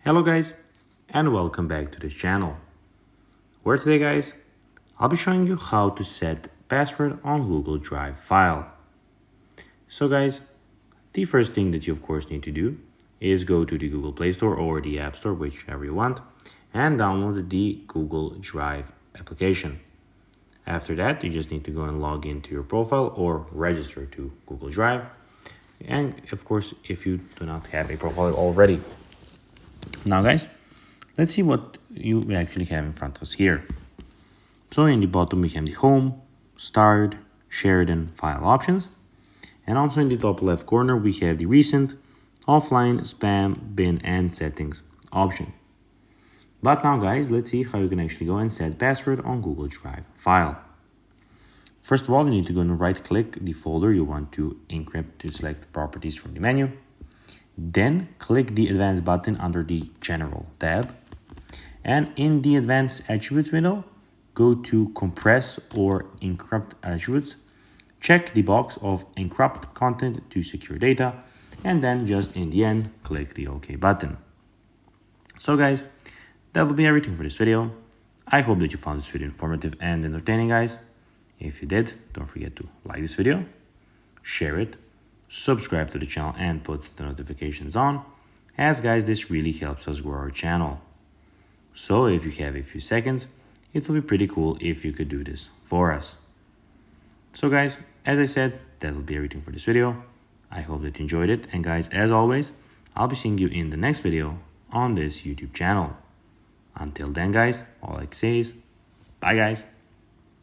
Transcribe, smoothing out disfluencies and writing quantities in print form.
Hello guys, and welcome back to this channel, where today guys, I'll be showing you how to set password on Google Drive file. So guys, the first thing that you of course need to do is go to the Google Play Store or the App Store, whichever you want, and download the Google Drive application. After that, you just need to go and log into your profile or register to Google Drive. And of course, if you do not have a profile already. Now guys, let's see what you actually have in front of us here. So in the bottom we have the home, start, shared and file options. And also in the top left corner we have the recent, offline, spam, bin and settings option. But now guys, let's see how you can actually go and set password on Google Drive file. First of all, you need to go and right click the folder you want to encrypt to select the properties from the menu. Then click the advanced button under the general tab. And in the advanced attributes window, go to compress or encrypt attributes. Check the box of encrypt content to secure data. And then just in the end, click the OK button. So guys, that will be everything for this video. I hope that you found this video informative and entertaining guys. If you did, don't forget to like this video, share it, subscribe to the channel and put the notifications on, as guys this really helps us grow our channel. So if you have a few seconds, it will be pretty cool if you could do this for us. So guys, as I said, that will be everything for this video. I hope that you enjoyed it, and guys, as always, I'll be seeing you in the next video on this YouTube channel. Until then guys, all I can say is bye guys.